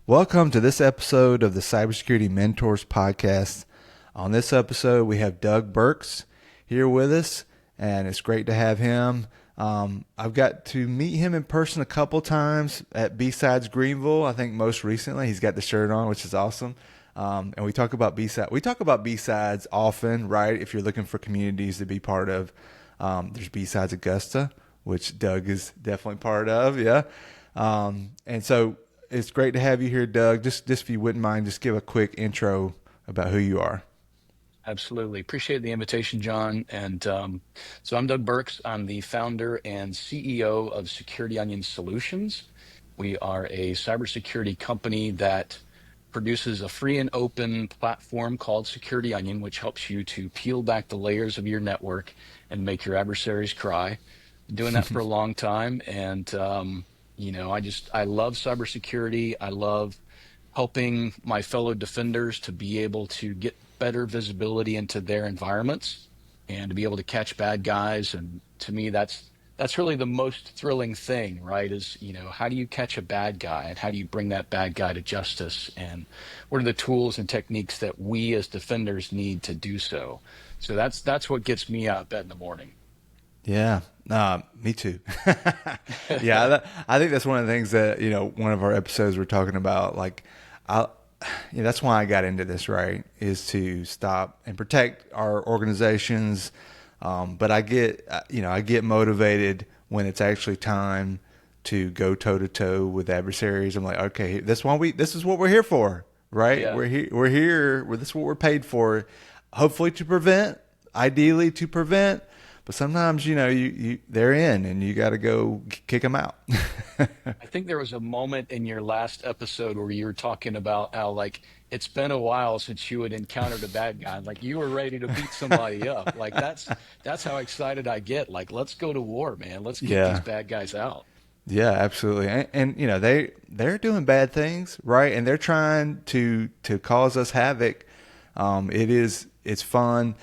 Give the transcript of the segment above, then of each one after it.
Welcome to this episode of the Cybersecurity Mentors Podcast. On this episode, we have Doug Burks here with us, and it's great to have him. I've got to meet him in person a couple times at B-Sides Greenville. I think most recently he's got the shirt on, which is awesome. And we talk about B-Sides. We talk about B-Sides often, right? If you're looking for communities to be part of, there's B-Sides Augusta, which Doug is definitely part of. Yeah. And so it's great to have you here, Doug. Just if you wouldn't mind, just give a quick intro about who you are. Absolutely. Appreciate the invitation, John. And so I'm Doug Burks. I'm the founder and CEO of Security Onion Solutions. We are a cybersecurity company that produces a free and open platform called Security Onion, which helps you to peel back the layers of your network and make your adversaries cry. Been doing that for a long time. And, I love cybersecurity. I love helping my fellow defenders to be able to get better visibility into their environments and to be able to catch bad guys. And to me, that's really the most thrilling thing, right? Is, how do you catch a bad guy and how do you bring that bad guy to justice? And what are the tools and techniques that we as defenders need to do so? So that's what gets me out of bed in the morning. Yeah, me too. I think that's one of the things that, one of our episodes we're talking about, like, that's why I got into this, right, is to stop and protect our organizations. But I get motivated when it's actually time to go toe to toe with adversaries. I'm like, okay, this is what we're here for, right? Yeah. This is what we're paid for, hopefully to prevent, ideally to prevent. But sometimes, they're in and you got to go kick them out. I think there was a moment in your last episode where you were talking about how, like, it's been a while since you had encountered a bad guy. Like, you were ready to beat somebody up. Like, that's how excited I get. Like, let's go to war, man. Let's get these Yeah. bad guys out. Yeah, absolutely. And they're doing bad things, right? And they're trying to cause us havoc. It's fun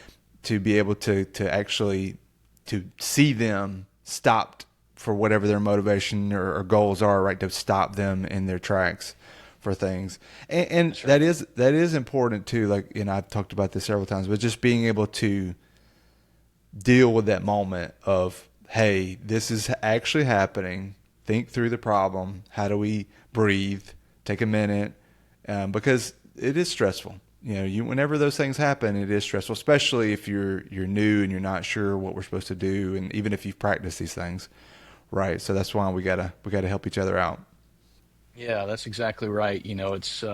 to be able to actually to see them stopped for whatever their motivation or goals are, right? To stop them in their tracks for things. And That's right. that is important too. Like, I've talked about this several times, but just being able to deal with that moment of, hey, this is actually happening. Think through the problem. How do we breathe? Take a minute, because it is stressful. Whenever those things happen, it is stressful, especially if you're new and you're not sure what we're supposed to do, and even if you've practiced these things, right? So that's why we gotta help each other out. Yeah, that's exactly right. It's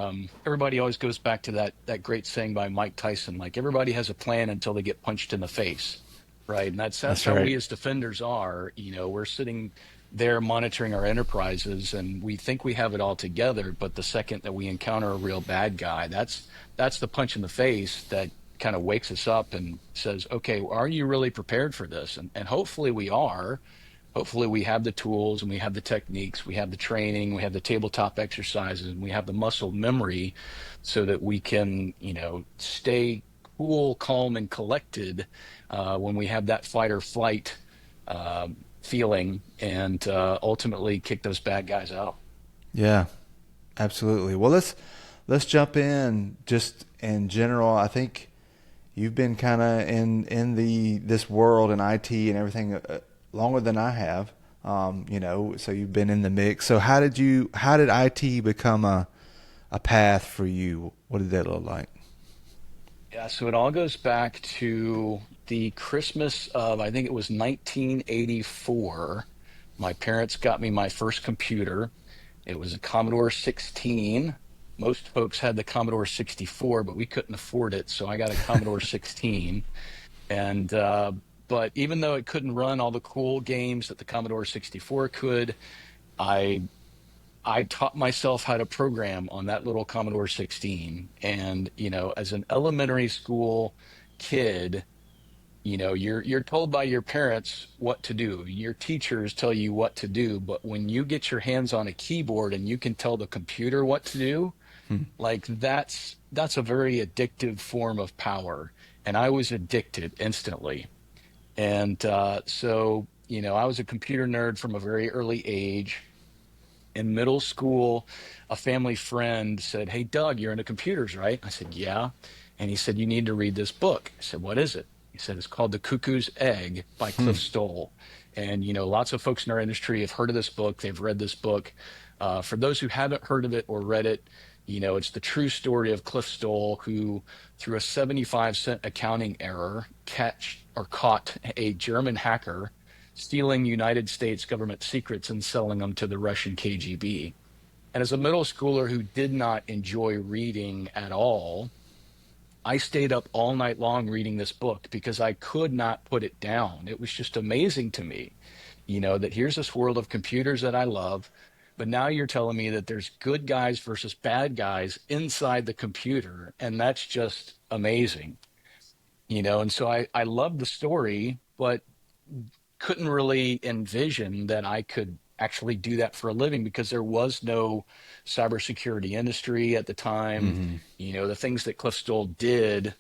everybody always goes back to that great saying by Mike Tyson, like everybody has a plan until they get punched in the face, right? And that's That's how we right. as defenders are. We're sitting there monitoring our enterprises and we think we have it all together, but the second that we encounter a real bad guy, that's the punch in the face that kind of wakes us up and says, okay, are you really prepared for this? And hopefully we are. Hopefully we have the tools and we have the techniques, we have the training, we have the tabletop exercises, and we have the muscle memory so that we can, stay cool, calm, and collected when we have that fight or flight uh, feeling and ultimately kick those bad guys out. Yeah, absolutely. Well, let's jump in just in general. I think you've been kind of in the this world in IT and everything longer than I have. So you've been in the mix. So how did IT become a path for you? What did that look like? Yeah, so it all goes back to the Christmas of, I think it was 1984. My parents got me my first computer. It was a Commodore 16. Most folks had the Commodore 64, but we couldn't afford it, so I got a Commodore 16. And but even though it couldn't run all the cool games that the Commodore 64 could, I I taught myself how to program on that little Commodore 16. And, as an elementary school kid, you're told by your parents what to do. Your teachers tell you what to do, but when you get your hands on a keyboard and you can tell the computer what to do, Hmm. like that's a very addictive form of power. And I was addicted instantly. And so, I was a computer nerd from a very early age. In middle school, a family friend said, "Hey, Doug, you're into computers, right?" I said, "Yeah." And he said, "You need to read this book." I said, "What is it?" He said, "It's called The Cuckoo's Egg by Hmm. Cliff Stoll." And, lots of folks in our industry have heard of this book. They've read this book. For those who haven't heard of it or read it, it's the true story of Cliff Stoll, who, through a 75-cent accounting error, caught a German hacker stealing United States government secrets and selling them to the Russian KGB. And as a middle schooler who did not enjoy reading at all, I stayed up all night long reading this book because I could not put it down. It was just amazing to me, that here's this world of computers that I love, but now you're telling me that there's good guys versus bad guys inside the computer. And that's just amazing, and so I love the story, but couldn't really envision that I could actually do that for a living because there was no cybersecurity industry at the time. Hmm. The things that Cliff Stoll did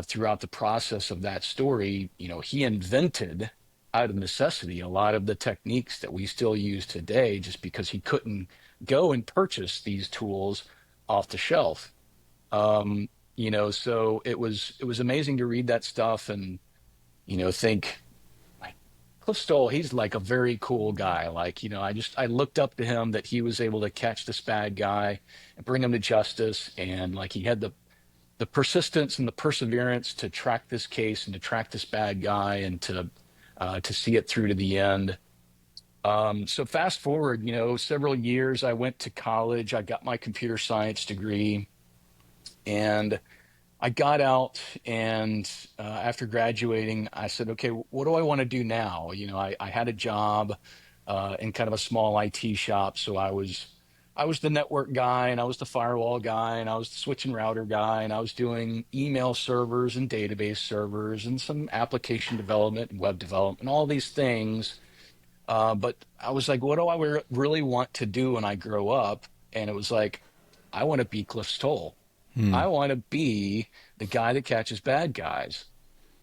throughout the process of that story, he invented out of necessity a lot of the techniques that we still use today just because he couldn't go and purchase these tools off the shelf. So it was amazing to read that stuff and think like Cliff Stoll, he's like a very cool guy. Like, I looked up to him that he was able to catch this bad guy and bring him to justice. And like he had the persistence and the perseverance to track this case and to track this bad guy and to see it through to the end. So fast forward, several years, I went to college, I got my computer science degree, and I got out and after graduating, I said, okay, what do I want to do now? I had a job in kind of a small IT shop. So I was the network guy and I was the firewall guy and I was the switch and router guy and I was doing email servers and database servers and some application development and web development and all these things. But I was like, what do I really want to do when I grow up? And it was like, I want to be Cliff Stoll. Hmm. I want to be the guy that catches bad guys.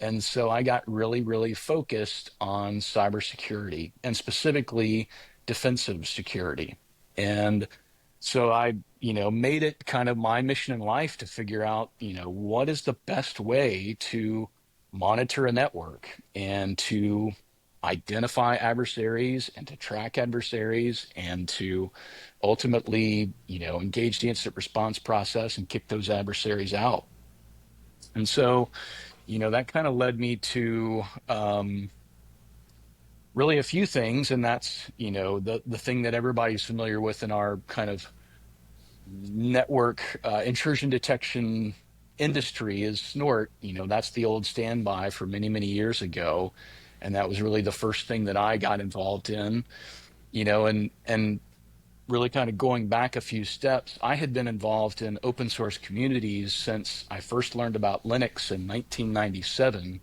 And so I got really, really focused on cybersecurity and specifically defensive security. And so I, made it kind of my mission in life to figure out, what is the best way to monitor a network and to identify adversaries and to track adversaries and to ultimately, engage the incident response process and kick those adversaries out. And so, that kind of led me to really a few things. And that's, the thing that everybody's familiar with in our kind of network intrusion detection industry is Snort. That's the old standby for many, many years ago. And that was really the first thing that I got involved in, and really kind of going back a few steps, I had been involved in open source communities since I first learned about Linux in 1997.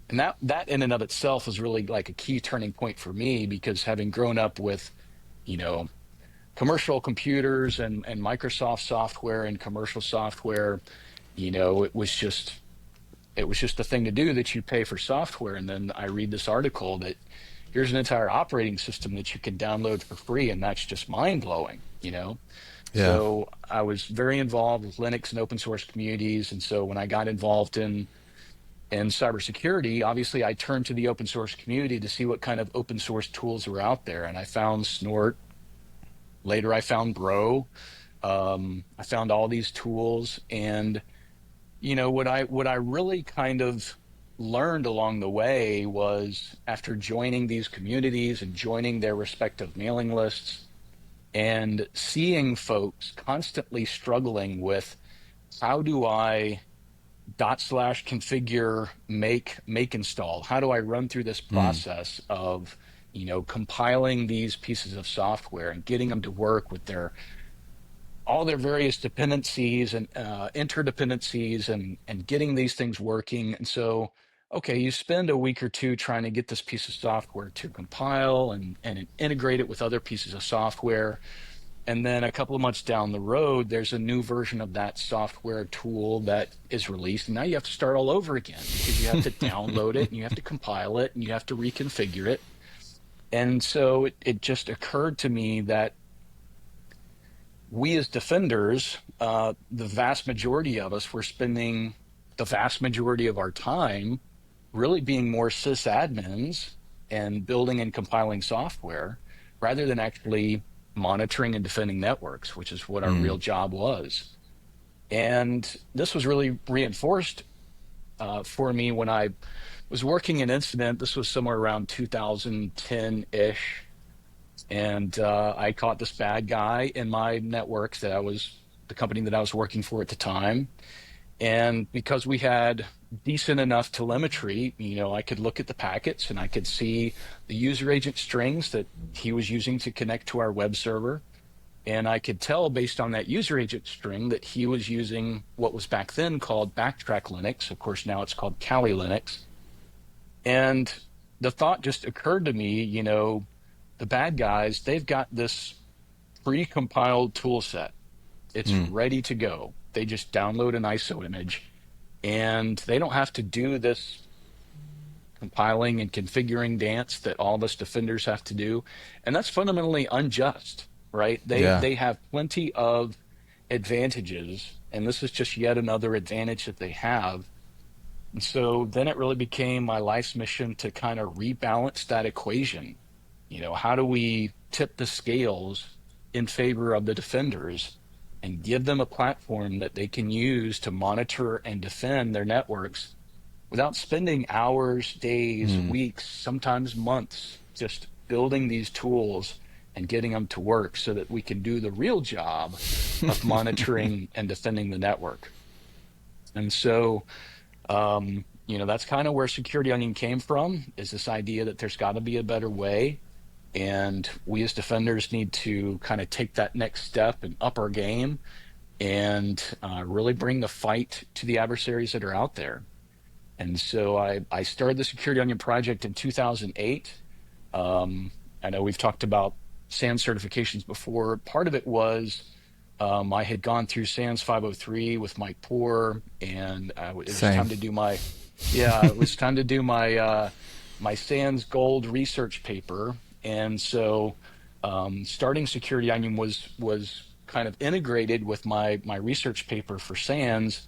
And that in and of itself was really like a key turning point for me because having grown up with, you know, commercial computers and Microsoft software and commercial software, it was just the thing to do that you pay for software. And then I read this article that here's an entire operating system that you can download for free, and that's just mind blowing. Yeah. So I was very involved with Linux and open source communities, and so when I got involved in cybersecurity, obviously I turned to the open source community to see what kind of open source tools were out there, and I found Snort. Later, I found Bro. I found all these tools, and what I really kind of learned along the way was after joining these communities and joining their respective mailing lists and seeing folks constantly struggling with how do I /configure make install? How do I run through this Mm. process of compiling these pieces of software and getting them to work with all their various dependencies and interdependencies and getting these things working. And so, okay, you spend a week or two trying to get this piece of software to compile and integrate it with other pieces of software. And then a couple of months down the road, there's a new version of that software tool that is released. And now you have to start all over again because you have to download it and you have to compile it and you have to reconfigure it. And so it just occurred to me that we as defenders, the vast majority of us were spending the vast majority of our time really being more sysadmins and building and compiling software rather than actually monitoring and defending networks, which is what our real Mm. job was. And this was really reinforced for me when I was working an incident. This was somewhere around 2010-ish. And I caught this bad guy in my network that I was, the company that I was working for at the time. And because we had decent enough telemetry, I could look at the packets and I could see the user agent strings that he was using to connect to our web server. And I could tell based on that user agent string that he was using what was back then called Backtrack Linux. Of course, now it's called Kali Linux. And the thought just occurred to me, the bad guys, they've got this pre-compiled tool set. It's Mm. ready to go. They just download an ISO image and they don't have to do this compiling and configuring dance that all of us defenders have to do. And that's fundamentally unjust, right? They Yeah. they have plenty of advantages, and this is just yet another advantage that they have. And so then it really became my life's mission to kind of rebalance that equation. How do we tip the scales in favor of the defenders and give them a platform that they can use to monitor and defend their networks without spending hours, days, Mm. weeks, sometimes months just building these tools and getting them to work so that we can do the real job of monitoring and defending the network. And so, that's kind of where Security Onion came from, is this idea that there's got to be a better way. And we as defenders need to kind of take that next step and up our game and really bring the fight to the adversaries that are out there. And so I started the Security Onion project in 2008. I know we've talked about SANS certifications before. Part of it was I had gone through SANS 503 with Mike Poor, and it was Same. time to do my, yeah, it was time to do my SANS Gold research paper. And so starting Security Onion was kind of integrated with my research paper for SANS.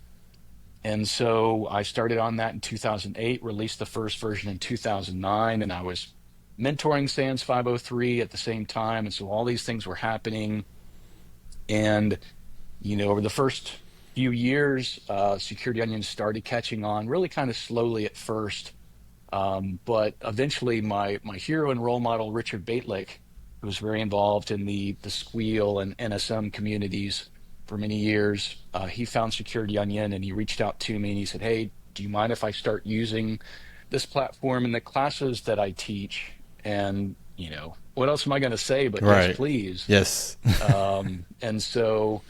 And so I started on that in 2008, released the first version in 2009, and I was mentoring SANS 503 at the same time. And so all these things were happening. And, over the first few years, Security Onion started catching on really kind of slowly at first. But eventually my hero and role model, Richard Baitlick, who was very involved in the Squeal and NSM communities for many years, he found Security Onion and he reached out to me and he said, "Hey, do you mind if I start using this platform in the classes that I teach?" And, what else am I going to say? But yes, Right. please. Yes. And so,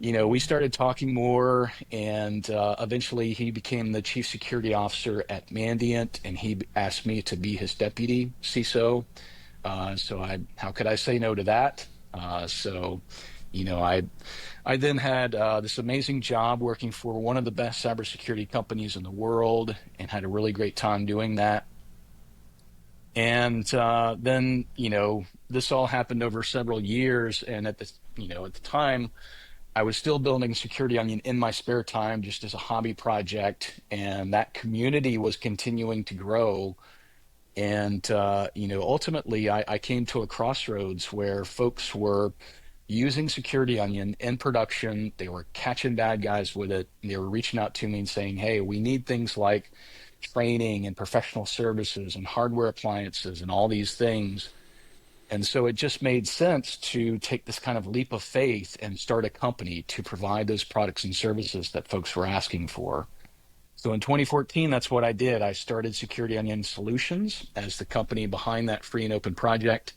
we started talking more, and eventually he became the chief security officer at Mandiant, and he asked me to be his deputy CISO. So how could I say no to that? So, I then had this amazing job working for one of the best cybersecurity companies in the world, and had a really great time doing that. And then, this all happened over several years, and at the time, I was still building Security Onion in my spare time, just as a hobby project, and that community was continuing to grow. And ultimately, I came to a crossroads where folks were using Security Onion in production. They were catching bad guys with it. And they were reaching out to me and saying, "Hey, we need things like training and professional services and hardware appliances and all these things." And so it just made sense to take this kind of leap of faith and start a company to provide those products and services that folks were asking for. So in 2014, that's what I did. I started Security Onion Solutions as the company behind that free and open project.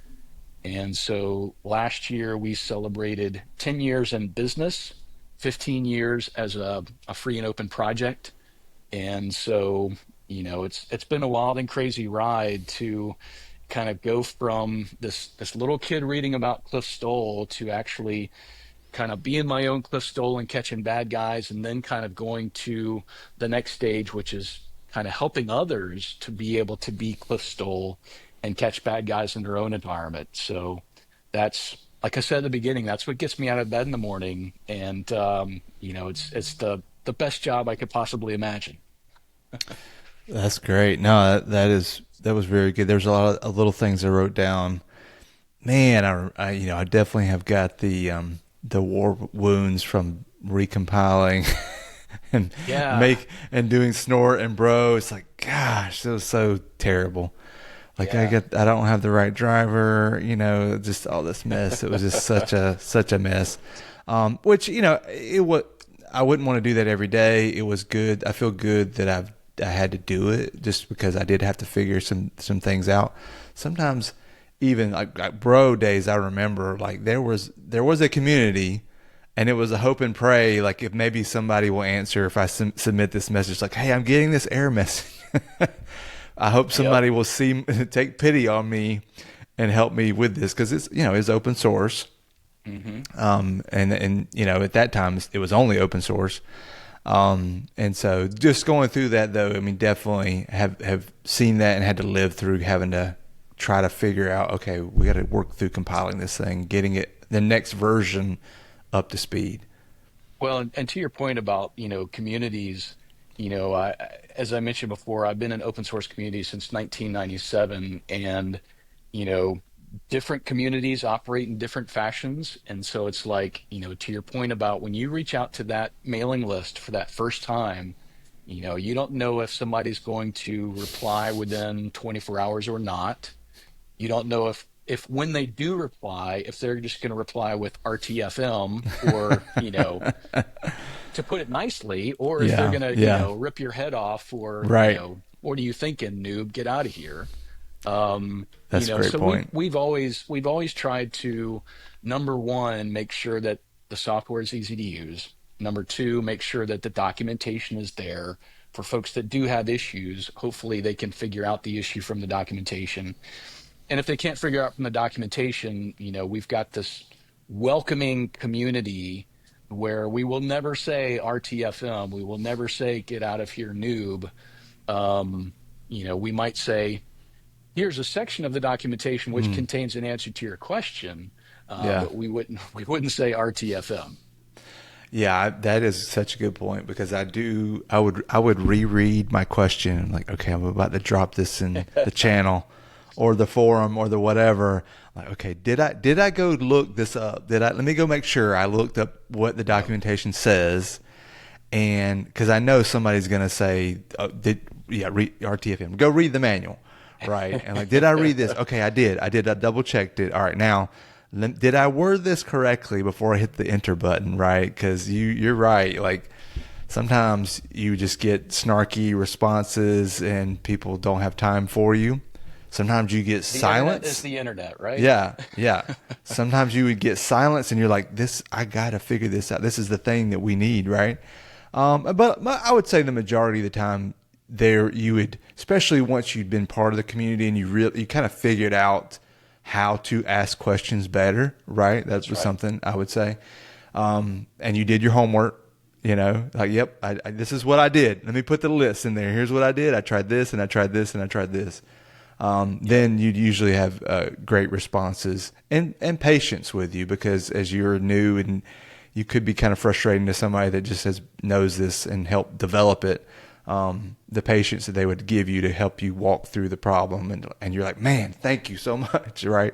And so last year we celebrated 10 years in business, 15 years as a free and open project. And so, it's been a wild and crazy ride to kind of go from this little kid reading about Cliff Stoll to actually kind of being my own Cliff Stoll and catching bad guys, and then kind of going to the next stage, which is kind of helping others to be able to be Cliff Stoll and catch bad guys in their own environment. So that's like I said at the beginning, that's what gets me out of bed in the morning, and it's the best job I could possibly imagine. That's great. No, that was very good. There's a lot of little things I wrote down. Man, I definitely have got the war wounds from recompiling and Yeah, doing snort and bro. It's like, gosh, it was so terrible. Like yeah. I don't have the right driver, just all this mess. It was just such a mess. Which, I wouldn't want to do that every day. It was good. I feel good that I had to do it just because I did have to figure some things out. Sometimes even like bro days, I remember like there was a community, and it was a hope and pray, like if maybe somebody will answer if I submit this message, like, hey, I'm getting this error message. I hope Yep. somebody will take pity on me and help me with this, because it's open source. Hmm. And at that time it was only open source. And so just going through that, though, I mean, definitely have seen that and had to live through having to try to figure out, okay, we got to work through compiling this thing, getting it the next version up to speed. Well, and to your point about, communities, as I mentioned before, I've been in open source communities since 1997, and, you know, different communities operate in different fashions. And so it's like, to your point about when you reach out to that mailing list for that first time, you don't know if somebody's going to reply within 24 hours or not. You don't know if when they do reply, if they're just going to reply with RTFM, or, to put it nicely, or if they're Yeah, going to, yeah, rip your head off for, right. what are you thinking, noob? Get out of here. That's a great So we point. we've always tried to, number one, make sure that the software is easy to use. Number two, make sure that the documentation is there for folks that do have issues. Hopefully, they can figure out the issue from the documentation. And if they can't figure out from the documentation, we've got this welcoming community where we will never say RTFM, we will never say get out of here, noob. Um, we might say, here's a section of the documentation which Mm, contains an answer to your question, yeah. but we wouldn't say RTFM. Yeah, that is such a good point, because I would reread my question, like, okay, I'm about to drop this in the channel or the forum or the whatever. Like, okay, did I go look this up? Let me go make sure I looked up what the Yep. documentation says, and because I know somebody's gonna say, RTFM, go read the manual, right? And like, did I read this? Okay, I did. I double checked it. All right, now did I word this correctly before I hit the enter button, right? Because you're right. Like, sometimes you just get snarky responses and people don't have time for you. Sometimes you get The internet is silence. the internet, right? Yeah, yeah. Sometimes you would get silence and you're like, this, I got to figure this out. This is the thing that we need, right? But I would say the majority of the time there you would, especially once you'd been part of the community and you kind of figured out how to ask questions better, right? That That's was right. something I would say. And you did your homework, like, yep, this is what I did. Let me put the list in there. Here's what I did. I tried this and I tried this and I tried this. Yep. Then you'd usually have great responses and patience with you, because as you're new and you could be kind of frustrating to somebody that just knows this and help develop it. The patience that they would give you to help you walk through the problem, and you're like, man, thank you so much, right?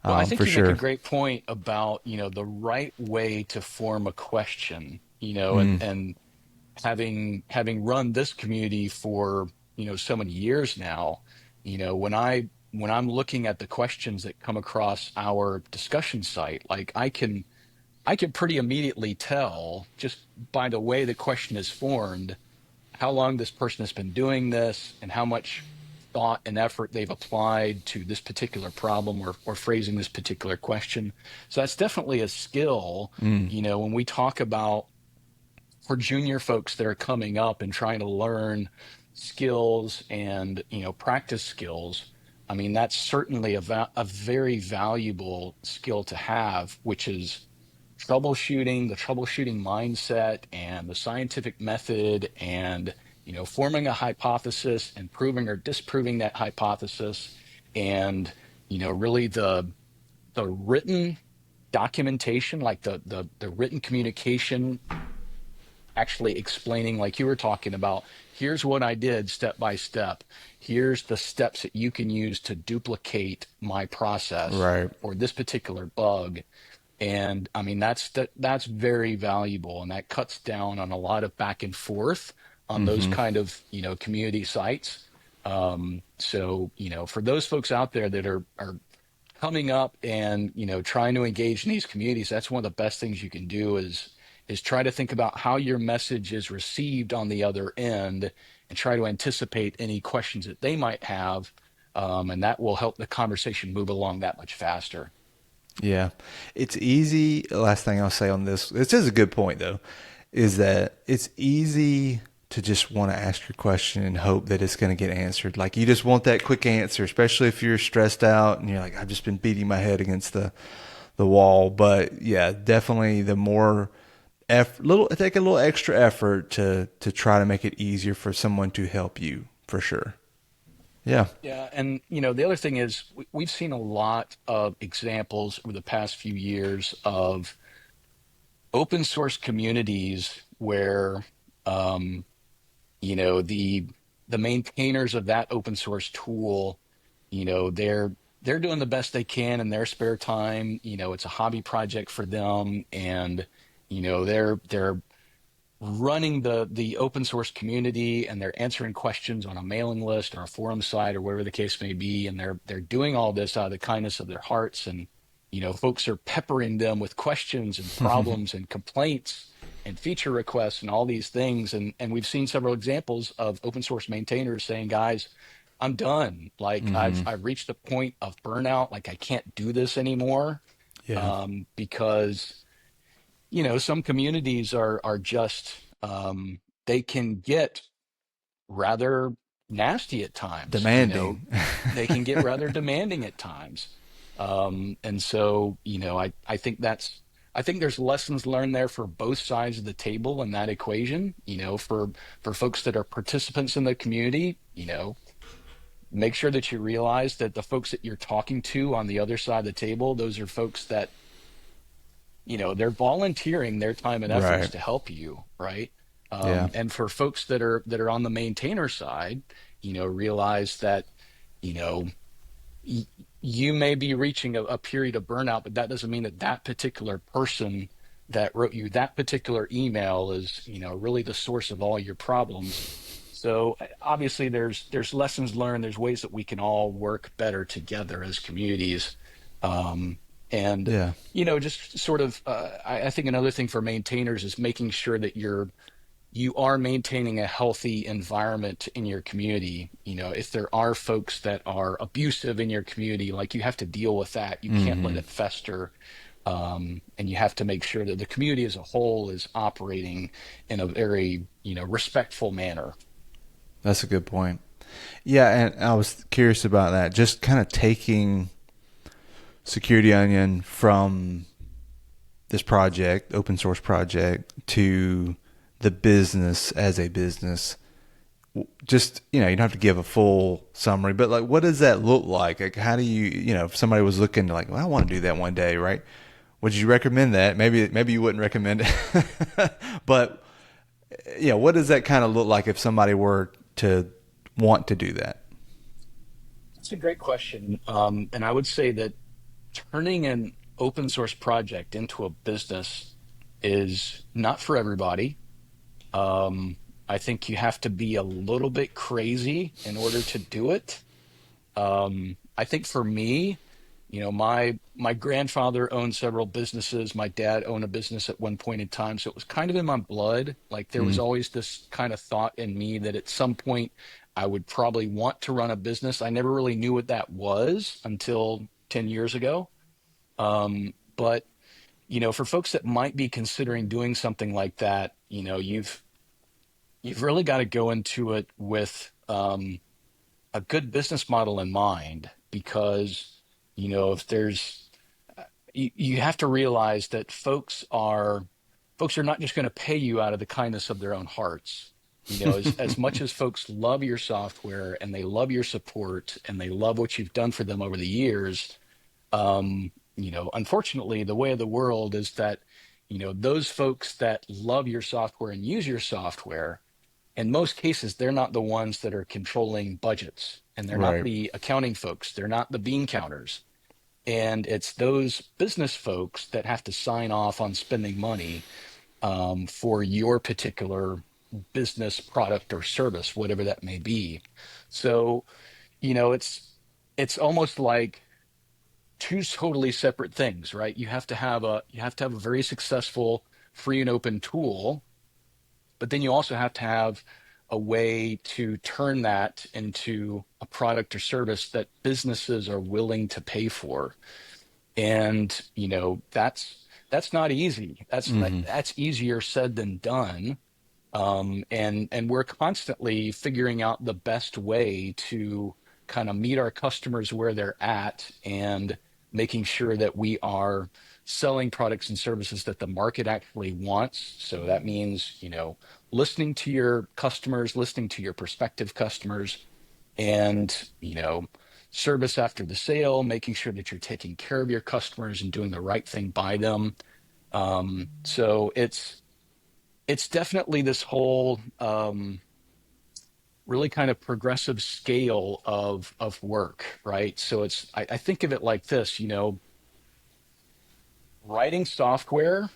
Well, I For think you make a sure. great point about, the right way to form a question, and Mm, having run this community for, so many years now, when I'm looking at the questions that come across our discussion site, like I can pretty immediately tell just by the way the question is formed how long this person has been doing this and how much thought and effort they've applied to this particular problem, or phrasing this particular question. So that's definitely a skill, mm, when we talk about for junior folks that are coming up and trying to learn skills and, practice skills. I mean, that's certainly a very valuable skill to have, which is troubleshooting, the troubleshooting mindset and the scientific method, and, forming a hypothesis and proving or disproving that hypothesis, and, really the written, documentation, like the written communication, actually explaining, like you were talking about, here's what I did step by step. Here's the steps that you can use to duplicate my process Right. or this particular bug. And I mean, that's very valuable, and that cuts down on a lot of back and forth on those Mm-hmm. kind of, community sites. So, for those folks out there that are coming up and, trying to engage in these communities, that's one of the best things you can do is try to think about how your message is received on the other end and try to anticipate any questions that they might have. And that will help the conversation move along that much faster. Yeah. It's easy. Last thing I'll say on this is a good point though, is that it's easy to just want to ask your question and hope that it's going to get answered. Like you just want that quick answer, especially if you're stressed out and you're like, I've just been beating my head against the wall. But yeah, definitely the more take a little extra effort to try to make it easier for someone to help you for sure. Yeah. Yeah, and the other thing is we've seen a lot of examples over the past few years of open source communities where the maintainers of that open source tool, they're doing the best they can in their spare time. It's a hobby project for them, and they're running the open source community, and they're answering questions on a mailing list or a forum site or whatever the case may be, and they're doing all this out of the kindness of their hearts. And folks are peppering them with questions and problems and complaints and feature requests and all these things. And we've seen several examples of open source maintainers saying, guys, I'm done. Like Mm-hmm. I've reached a point of burnout. Like I can't do this anymore. Yeah. Because some communities are just they can get rather nasty at times. Demanding. They can get rather demanding at times. And so, I think there's lessons learned there for both sides of the table in that equation. For folks that are participants in the community, make sure that you realize that the folks that you're talking to on the other side of the table, those are folks that they're volunteering their time and efforts Right. to help you, right? Yeah. And for folks that are on the maintainer side, realize that you know y- you may be reaching a period of burnout, but that doesn't mean that that particular person that wrote you that particular email is really the source of all your problems. So obviously there's lessons learned. There's ways that we can all work better together as communities. Um, and Yeah. just sort of, I think another thing for maintainers is making sure that you are maintaining a healthy environment in your community. If there are folks that are abusive in your community, like you have to deal with that. You can't let Mm-hmm. it fester. And you have to make sure that the community as a whole is operating in a very, respectful manner. That's a good point. Yeah, and I was curious about that. Just kind of taking Security Onion from this project, open source project, to the business as a business. Just, you don't have to give a full summary, but like, what does that look like? Like, how do if somebody was looking to like, well, I want to do that one day, right? Would you recommend that? Maybe you wouldn't recommend it, but what does that kind of look like if somebody were to want to do that? That's a great question. And I would say that turning an open source project into a business is not for everybody. I think you have to be a little bit crazy in order to do it. I think for me, my grandfather owned several businesses. My dad owned a business at one point in time, so it was kind of in my blood. Like there was Mm, always this kind of thought in me that at some point I would probably want to run a business. I never really knew what that was until 10 years ago. But for folks that might be considering doing something like that, you've really got to go into it with a good business model in mind, because if there's you have to realize that folks are not just going to pay you out of the kindness of their own hearts. As much as folks love your software and they love your support and they love what you've done for them over the years, unfortunately, the way of the world is that, those folks that love your software and use your software, in most cases, they're not the ones that are controlling budgets, and they're not Right. the accounting folks. They're not the bean counters. And it's those business folks that have to sign off on spending money for your particular business product or service, whatever that may be. So, it's almost like two totally separate things, right? You have to have a very successful free and open tool, but then you also have to have a way to turn that into a product or service that businesses are willing to pay for. And that's not easy. Hmm. That's easier said than done. And we're constantly figuring out the best way to kind of meet our customers where they're at, and making sure that we are selling products and services that the market actually wants. So that means, listening to your customers, listening to your prospective customers, and, service after the sale, making sure that you're taking care of your customers and doing the right thing by them. So it's definitely this whole really kind of progressive scale of work, right? So I think of it like this, writing software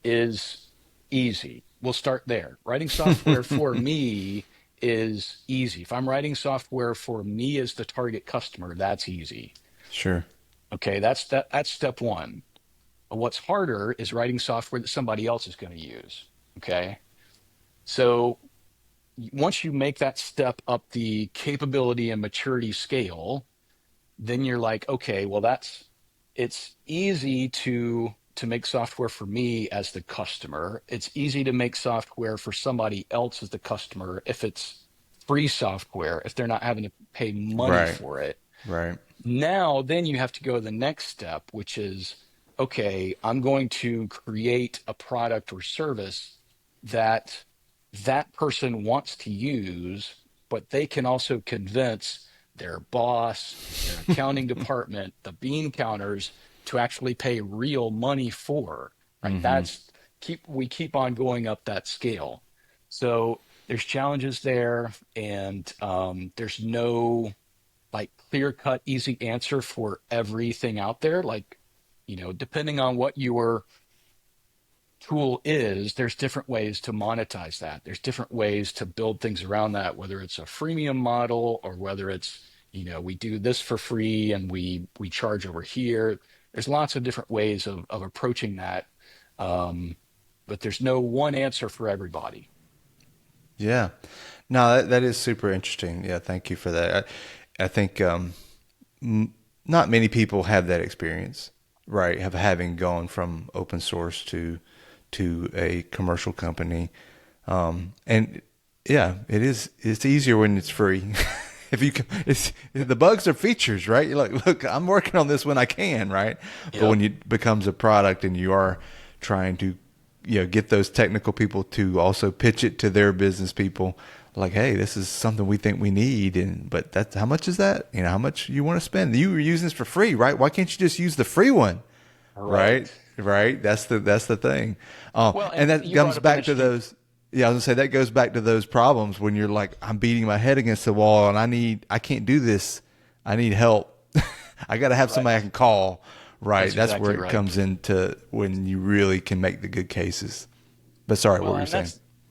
is easy. We'll start there. Writing software for me is easy. If I'm writing software for me as the target customer, that's easy. Sure. Okay, that's step one. What's harder is writing software that somebody else is going to use. Okay. So once you make that step up the capability and maturity scale, then you're like, okay, well, it's easy to make software for me as the customer. It's easy to make software for somebody else as the customer if it's free software, if they're not having to pay money Right. for it. Right. Now, then you have to go to the next step, which is, okay, I'm going to create a product or service that that person wants to use, but they can also convince their boss, their accounting department, the bean counters to actually pay real money for, right? Hmm. We keep on going up that scale. So there's challenges there, and there's no like clear cut, easy answer for everything out there. Like, depending on what your tool is, there's different ways to monetize that. There's different ways to build things around that, whether it's a freemium model or whether it's, we do this for free and we charge over here. There's lots of different ways of approaching that. Um, but there's no one answer for everybody. Yeah. No, that is super interesting. Yeah, thank you for that. I think not many people have that experience, right? Have having gone from open source to a commercial company, and yeah, it's easier when it's free. If you can, it's the bugs are features, right? You're like, look, I'm working on this when I can, right? But Yep. when it becomes a product and you are trying to, get those technical people to also pitch it to their business people, like, hey, this is something we think we need, and but that's how much is that? How much you want to spend? You were using this for free, right? Why can't you just use the free one? Right. Right, right. That's the thing. Well, And and that you brought comes up an back to interesting. those. Yeah, I was gonna say that goes back to those problems when you're like, I'm beating my head against the wall, and I can't do this. I need help. I got to have Right. somebody I can call. Right. That's That's where exactly it right. comes into when you really can make the good cases. But sorry, what Well, were you and saying?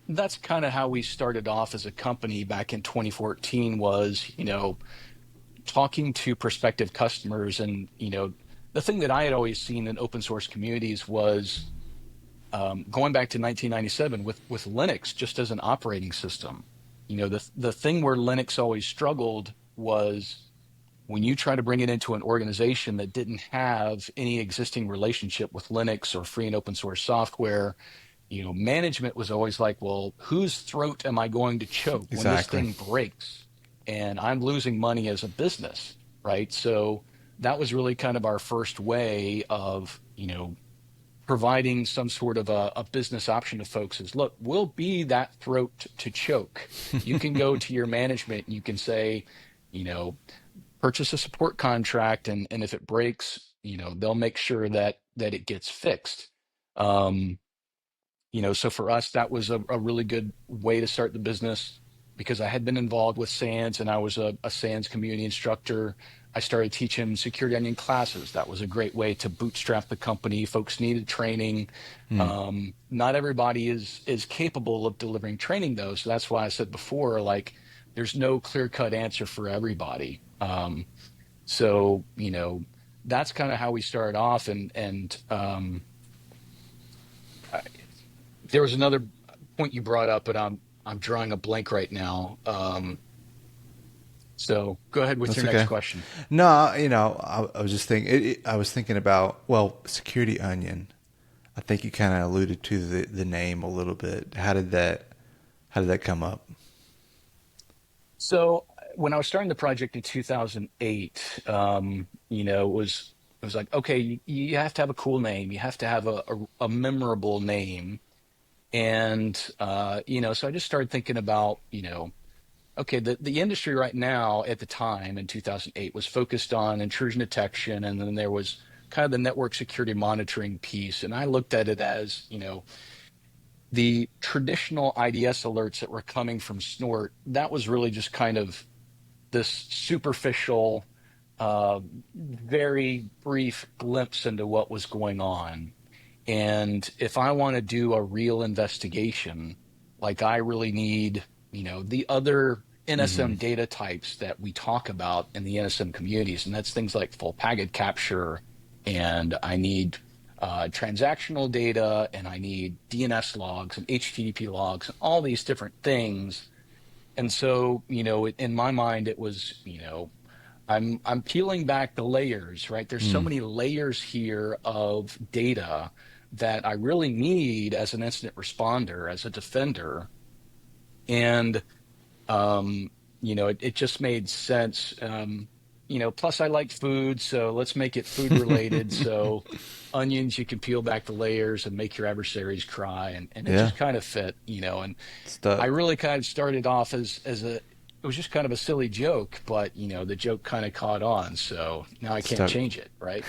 that's kind of how we started off as a company back in 2014 was, talking to prospective customers. And, the thing that I had always seen in open source communities was going back to 1997 with Linux just as an operating system. The thing where Linux always struggled was when you try to bring it into an organization that didn't have any existing relationship with Linux or free and open source software, management was always like, well, whose throat am I going to choke when this Exactly. thing breaks? And I'm losing money as a business, right? So that was really kind of our first way of, providing some sort of a business option to folks is, look, we'll be that throat to choke. You can go to your management and you can say, you know, purchase a support contract, and if it breaks, they'll make sure that it gets fixed. Um, so for us, that was a really good way to start the business because I had been involved with SANS and I was a SANS community instructor. I started teaching security onion classes. That was a great way to bootstrap the company. Folks needed training. Hmm. Not everybody is capable of delivering training though. So that's why I said before, like, there's no clear cut answer for everybody. So that's kind of how we started off. And there was another point you brought up, but I'm drawing a blank right now. So go ahead with That's your next okay. question. No, I was just thinking. I was thinking about Security Onion. I think you kind of alluded to the name a little bit. How did that come up? So when I was starting the project in 2008, it was like, okay, you have to have a cool name, you have to have a memorable name, and so I just started thinking about, okay, the industry right now at the time in 2008 was focused on intrusion detection, and then there was kind of the network security monitoring piece. And I looked at it as, the traditional IDS alerts that were coming from Snort, that was really just kind of this superficial, uh, very brief glimpse into what was going on. And if I want to do a real investigation, like I really need, the other Mm-hmm. NSM data types that we talk about in the NSM communities, and that's things like full packet capture, and I need transactional data, and I need DNS logs and HTTP logs, and all these different things. And so, in my mind, it was, I'm peeling back the layers, right? There's so Mm. many layers here of data that I really need as an incident responder, as a defender. And it just made sense. Plus I like food, so let's make it food related. So onions, you can peel back the layers and make your adversaries cry. And it Yeah, just kind of fit, and I stuck. really kind of started off as it was just kind of a silly joke, but the joke kind of caught on. So now I can't Stuck. change it, right?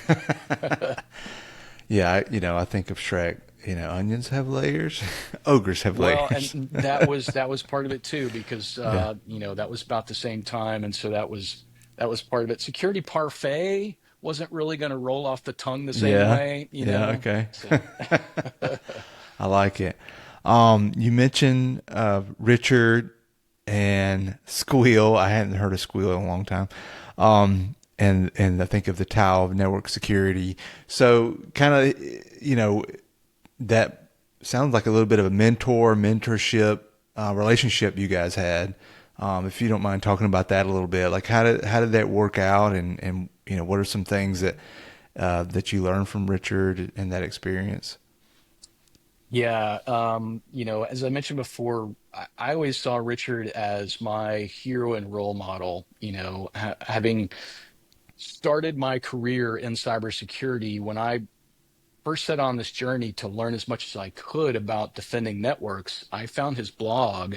Yeah, I think of Shrek. Onions have layers. Ogres have Well, layers. and that was part of it too, because Yeah. that was about the same time, and so that was part of it. Security parfait wasn't really going to roll off the tongue the same Yeah. way, Yeah. Okay. So I like it. You mentioned Richard and Squeal. I hadn't heard of Squeal in a long time. And I think of the Tau of network security. So kind of, that sounds like a little bit of a mentorship relationship you guys had. If you don't mind talking about that a little bit, like how did that work out, and what are some things that you learned from Richard and that experience? yeah. As I mentioned before, I always saw Richard as my hero and role model. Having started my career in cybersecurity when I first set on this journey to learn as much as I could about defending networks, I found his blog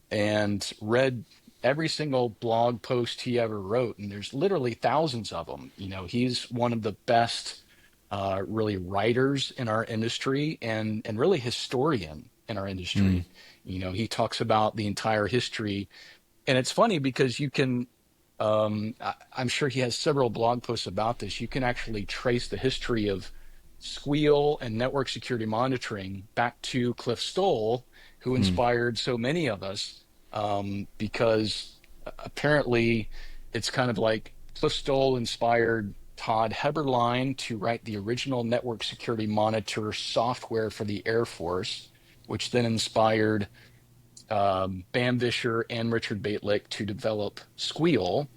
and read every single blog post he ever wrote. And there's literally thousands of them. He's one of the best, really writers in our industry and really historian in our Mm. industry. He talks about the entire history. And it's funny because you can, I'm sure he has several blog posts about this. You can actually trace the history of Squeal and network security monitoring back to Cliff Stoll, who Mm. inspired so many of us, because apparently it's kind of like Cliff Stoll inspired Todd Heberlein to write the original network security monitor software for the Air Force, which then inspired Bam Vischer and Richard Baitlick to develop Squeal.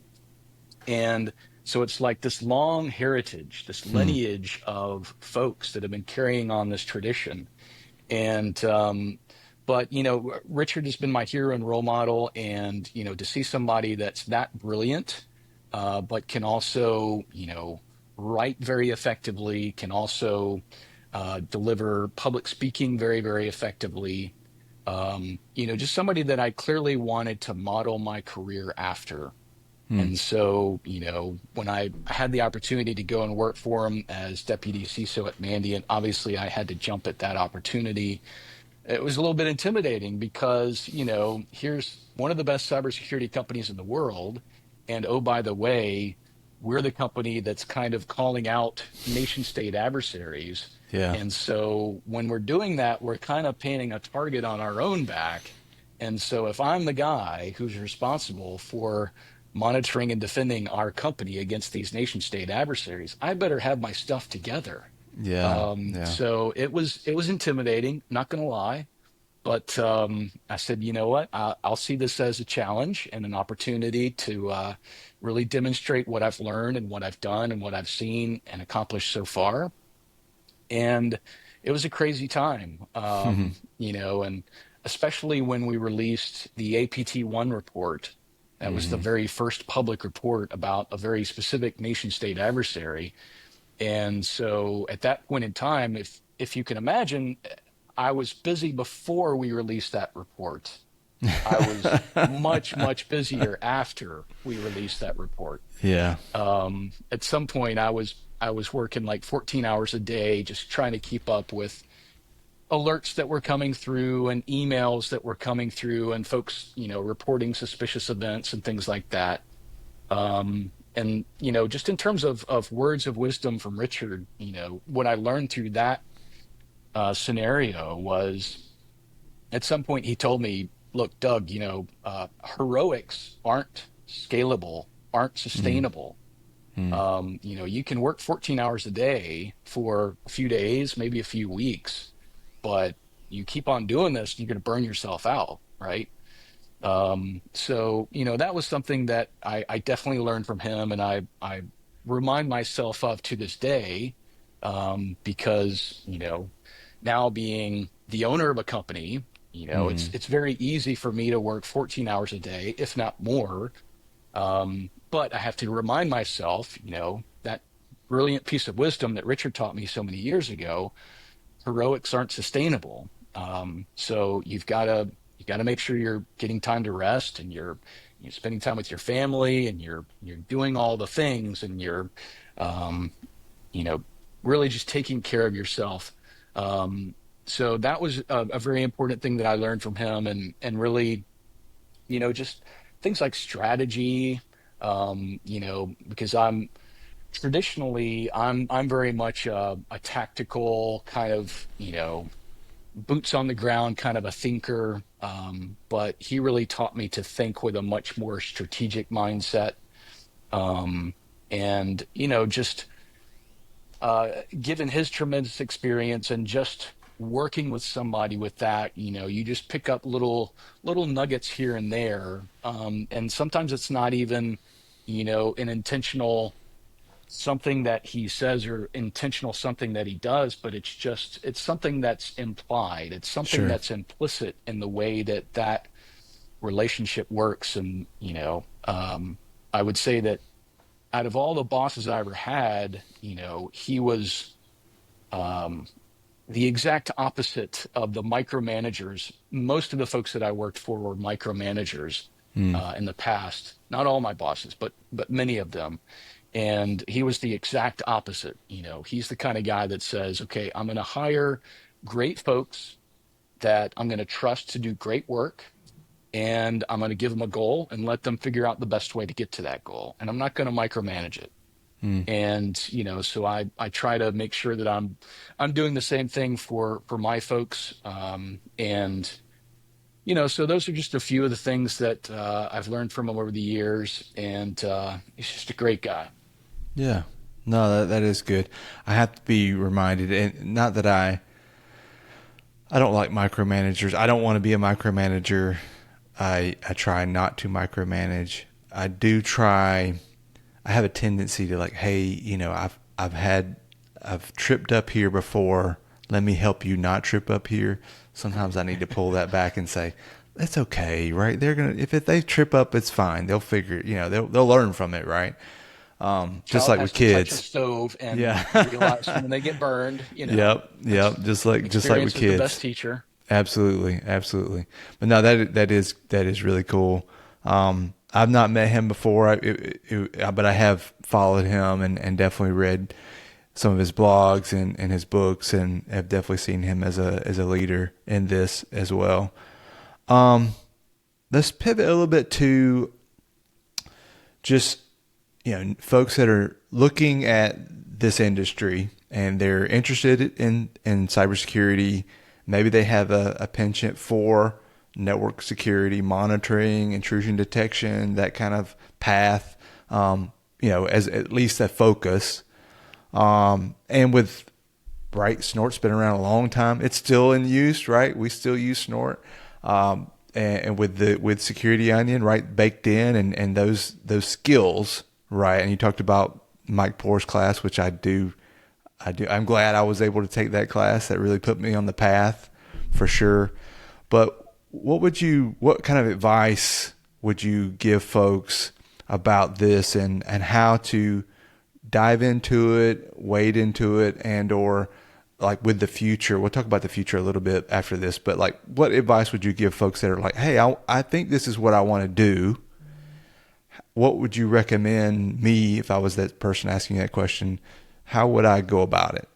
And so it's like this long heritage, this Mm. lineage of folks that have been carrying on this tradition. And, but, Richard has been my hero and role model. And, to see somebody that's that brilliant, but can also, write very effectively, can also deliver public speaking very, very effectively. Just somebody that I clearly wanted to model my career after. And so, when I had the opportunity to go and work for him as deputy CISO at Mandiant, obviously I had to jump at that opportunity. It was a little bit intimidating because, here's one of the best cybersecurity companies in the world. And oh, by the way, we're the company that's kind of calling out nation state adversaries. Yeah. And so when we're doing that, we're kind of painting a target on our own back. And so if I'm the guy who's responsible for monitoring and defending our company against these nation state adversaries, I better have my stuff together. Yeah. Yeah. So it was intimidating, not going to lie, but I said, you know what? I'll see this as a challenge and an opportunity to really demonstrate what I've learned and what I've done and what I've seen and accomplished so far. And it was a crazy time, and especially when we released the APT-1 report. That was the Hmm. very first public report about a very specific nation state adversary. And so at that point in time, if you can imagine, I was busy before we released that report. I was much, much busier after we released that report. Yeah. At some point, I was working like 14 hours a day, just trying to keep up with alerts that were coming through and emails that were coming through and folks, reporting suspicious events and things like that. And just in terms of words of wisdom from Richard, what I learned through that scenario was at some point he told me, look, Doug, heroics aren't scalable, aren't Mm. sustainable. Mm. You can work 14 hours a day for a few days, maybe a few weeks, but you keep on doing this, you're going to burn yourself out, right? So, that was something that I definitely learned from him, and I remind myself of to this day, because, now being the owner of a company, Mm. it's very easy for me to work 14 hours a day, if not more. But I have to remind myself, that brilliant piece of wisdom that Richard taught me so many years ago, heroics aren't sustainable. So you got to make sure you're getting time to rest and you're spending time with your family and you're doing all the things and you're um, you know really just taking care of yourself. So that was a very important thing that I learned from him, and really, just things like strategy. Because I'm very much a tactical kind of, boots on the ground kind of a thinker. But he really taught me to think with a much more strategic mindset. And, just given his tremendous experience and just working with somebody with that, you just pick up little nuggets here and there. And sometimes it's not even, an intentional something that he says or intentional something that he does, but it's something that's implied. It's something Sure. that's implicit in the way that relationship works. And, I would say that out of all the bosses I ever had, he was um, the exact opposite of the micromanagers. Most of the folks that I worked for were micromanagers Mm. in the past. Not all my bosses, but many of them. And he was the exact opposite. He's the kind of guy that says, okay, I'm going to hire great folks that I'm going to trust to do great work. And I'm going to give them a goal and let them figure out the best way to get to that goal. And I'm not going to micromanage it. Mm. And, so I try to make sure that I'm doing the same thing for my folks. And, so those are just a few of the things that I've learned from him over the years. And he's just a great guy. Yeah. No, that is good. I have to be reminded, and not that I don't like micromanagers. I don't want to be a micromanager. I try not to micromanage. I do try. I have a tendency to like, hey, I've tripped up here before. Let me help you not trip up here. Sometimes I need to pull that back and say, it's okay, right? They're gonna if they trip up, it's fine. They'll figure, they'll learn from it, right? Just Child like has with to touch a kids. stove and Yeah. realize when they get burned, Yep. that's Yep. Just like with experience is the best kids. teacher. Absolutely. Absolutely. But no, that is really cool. I've not met him before, but I have followed him and definitely read some of his blogs and his books, and have definitely seen him as a leader in this as well. Um, let's pivot a little bit to just, folks that are looking at this industry and they're interested in cybersecurity. Maybe they have a penchant for network security monitoring, intrusion detection, that kind of path, as at least a focus. And with, right, Snort's been around a long time. It's still in use, right? We still use Snort. And with Security Onion, right, baked in, and those skills, right? And you talked about Mike Poor's class, which I do. I'm glad I was able to take that class. That really put me on the path for sure. But what kind of advice would you give folks about this, and how to dive into it, wade into it, and or like with the future? We'll talk about the future a little bit after this, but like, what advice would you give folks that are like, hey, I think this is what I want to do? What would you recommend me, if I was that person asking that question? How would I go about it?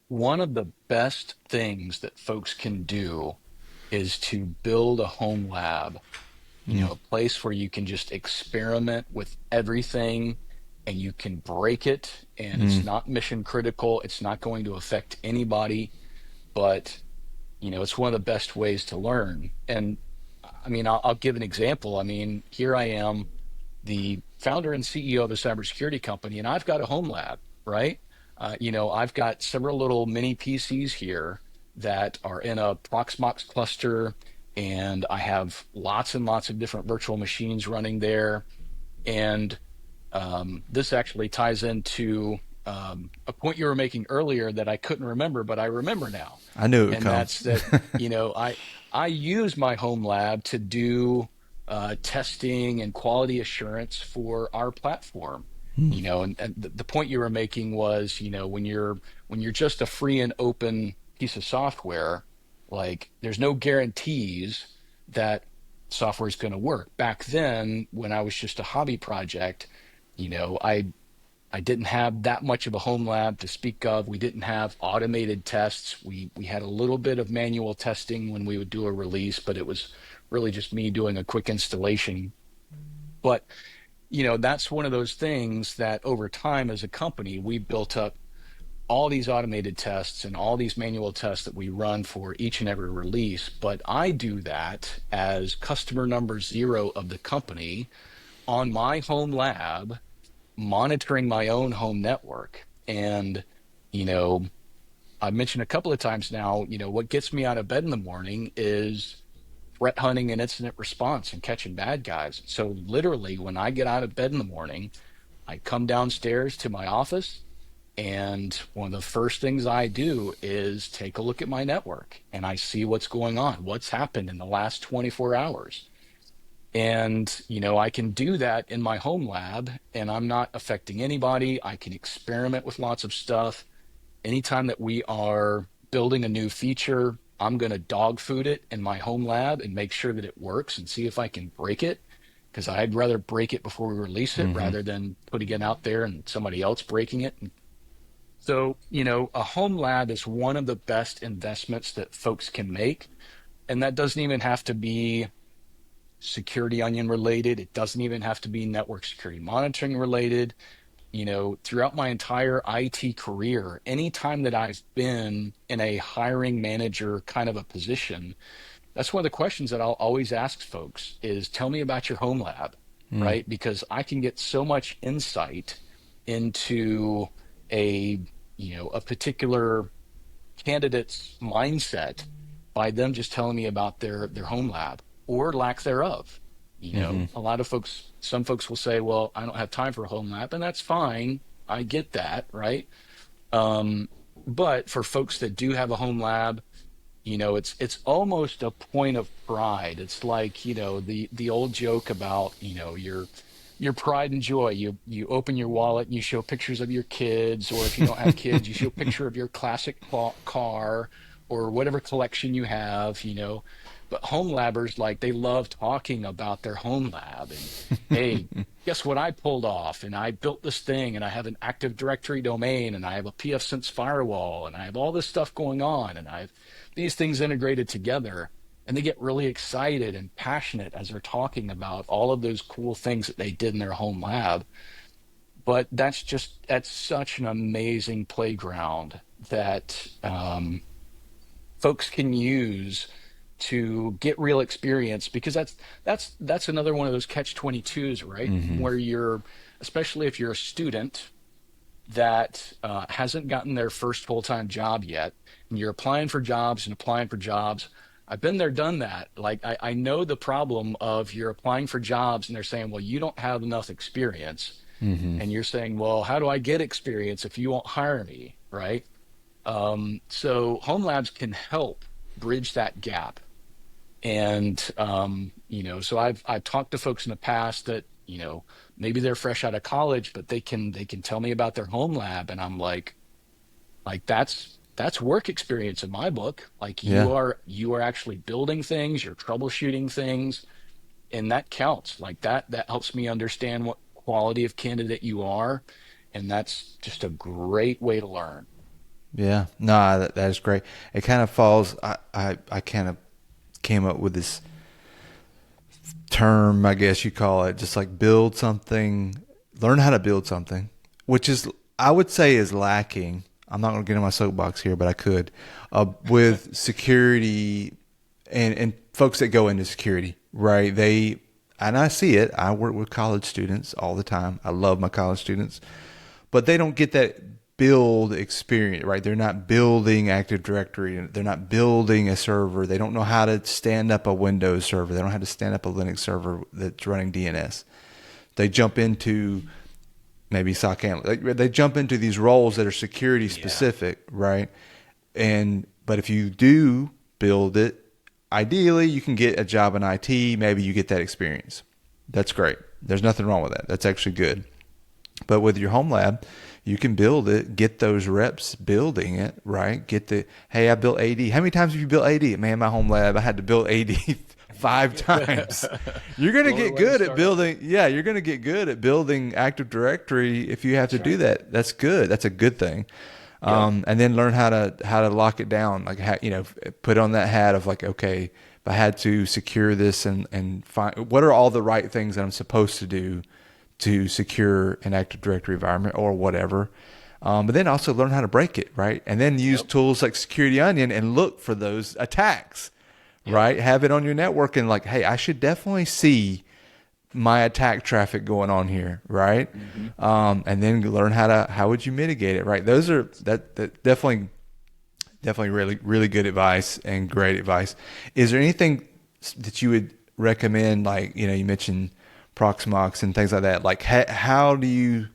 One of the best things that folks can do is to build a home lab, Mm, a place where you can just experiment with everything and you can break it, and it's mm, not mission critical. It's not going to affect anybody, but it's one of the best ways to learn. And I mean, I'll give an example. I mean, here I am, the founder and CEO of a cybersecurity company, and I've got a home lab, right? I've got several little mini PCs here that are in a Proxmox cluster, and I have lots and lots of different virtual machines running there. And this actually ties into a point you were making earlier that I couldn't remember, but I remember now. I knew it would And come. that's that, I use my home lab to do testing and quality assurance for our platform. Mm, And the point you were making was, when you're just a free and open piece of software, like there's no guarantees that software is going to work. Back then, when I was just a hobby project, I didn't have that much of a home lab to speak of. We didn't have automated tests. We had a little bit of manual testing when we would do a release, but it was really just me doing a quick installation. But that's one of those things that over time as a company, we built up all these automated tests and all these manual tests that we run for each and every release. But I do that as customer number zero of the company on my home lab, monitoring my own home network. And, you know, I mentioned a couple of times now, what gets me out of bed in the morning is threat hunting and incident response and catching bad guys. So literally, when I get out of bed in the morning, I come downstairs to my office, and one of the first things I do is take a look at my network and I see what's going on, what's happened in the last 24 hours. And, I can do that in my home lab and I'm not affecting anybody. I can experiment with lots of stuff. Anytime that we are building a new feature, I'm going to dog food it in my home lab and make sure that it works and see if I can break it. Because I'd rather break it before we release it mm-hmm. rather than putting it out there and somebody else breaking it. So, a home lab is one of the best investments that folks can make. And that doesn't even have to be security onion related. It doesn't even have to be network security monitoring related. Throughout my entire IT career, anytime that I've been in a hiring manager kind of a position, that's one of the questions that I'll always ask folks is tell me about your home lab, Mm, right? Because I can get so much insight into a, a particular candidate's mindset by them just telling me about their home lab or lack thereof. mm-hmm. A lot of folks, some folks will say, well, I don't have time for a home lab, and that's fine. I get that, right? Um, but for folks that do have a home lab, it's almost a point of pride. It's like, the old joke about, your pride and joy. You open your wallet and you show pictures of your kids, or if you don't have kids, you show a picture of your classic car or whatever collection you have. But home labbers, like, they love talking about their home lab and, hey, guess what I pulled off? And I built this thing, and I have an Active Directory domain, and I have a PFSense firewall, and I have all this stuff going on, and I have these things integrated together. And they get really excited and passionate as they're talking about all of those cool things that they did in their home lab. But that's such an amazing playground that folks can use to get real experience, because that's another one of those catch 22s, right? Mm-hmm. Where you're, especially if you're a student that hasn't gotten their first full-time job yet, and you're applying for jobs and applying for jobs. I've been there, done that. Like, I know the problem of, you're applying for jobs and they're saying, well, you don't have enough experience. Mm-hmm. And you're saying, well, how do I get experience if you won't hire me, right? So home labs can help bridge that gap. And so I've talked to folks in the past that, maybe they're fresh out of college, but they can tell me about their home lab, and I'm like that's work experience in my book. Like, Yeah. you are actually building things, you're troubleshooting things, and that counts. Like, that helps me understand what quality of candidate you are, and that's just a great way to learn. Yeah. No, that is great. It kind of falls. I kind of came up with this term, I guess you call it, just like build something, learn how to build something, which is, I would say, is lacking. I'm not going to get in my soapbox here, but I could, with security and folks that go into security, right? And I see it. I work with college students all the time. I love my college students, but they don't get that build experience, right? They're not building Active Directory. They're not building a server. They don't know how to stand up a Windows server. They don't know how to stand up a Linux server that's running DNS. They jump into maybe SOC analyst. They jump into these roles that are security Yeah. specific, right? But if you do build it, ideally you can get a job in IT. Maybe you get that experience. That's great. There's nothing wrong with that. That's actually good. But with your home lab, you can build it, get those reps building it, right? Hey, I built AD. How many times have you built AD? Man, my home lab, I had to build AD 5 times. You're going to Glory get way to good at start off. building. Yeah, you're going to get good at building Active Directory if you have to That's do right. that. That's good. That's a good thing. Yep. And then learn how to lock it down. Like, put on that hat of like, okay, if I had to secure this and find what are all the right things that I'm supposed to do to secure an Active Directory environment or whatever. But then also learn how to break it, right? And then use Yep. tools like Security Onion and look for those attacks, Yep. right? Have it on your network and like, hey, I should definitely see my attack traffic going on here, right? Hmm. And then learn how would you mitigate it, right? That definitely really, really good advice and great advice. Is there anything that you would recommend? Like, you mentioned Proxmox and things like that. Like, how do you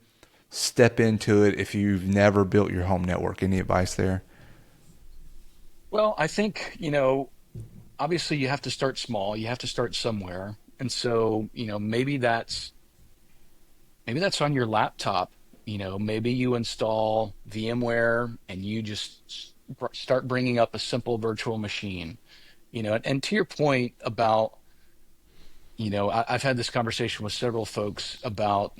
step into it if you've never built your home network? Any advice there? Well, I think, obviously you have to start small. You have to start somewhere. And so, maybe that's on your laptop. Maybe you install VMware and you just start bringing up a simple virtual machine. And to your point about, I've had this conversation with several folks about,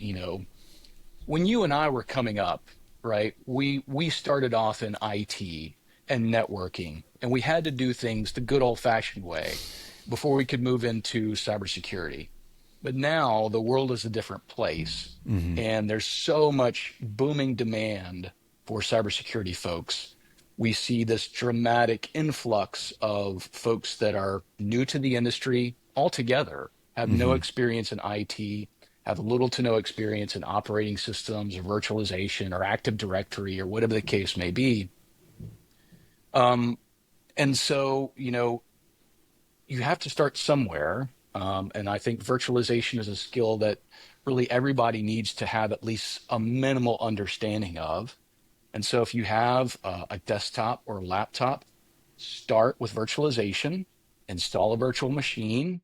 when you and I were coming up, right? We started off in IT and networking, and we had to do things the good old-fashioned way before we could move into cybersecurity. But now the world is a different place, Mm-hmm. and there's so much booming demand for cybersecurity folks. We see this dramatic influx of folks that are new to the industry altogether, have no Mm-hmm. experience in IT, have little to no experience in operating systems or virtualization or Active Directory or whatever the case may be. Um, and so, you have to start somewhere. And I think virtualization is a skill that really everybody needs to have at least a minimal understanding of. And so if you have a desktop or a laptop, start with virtualization, install a virtual machine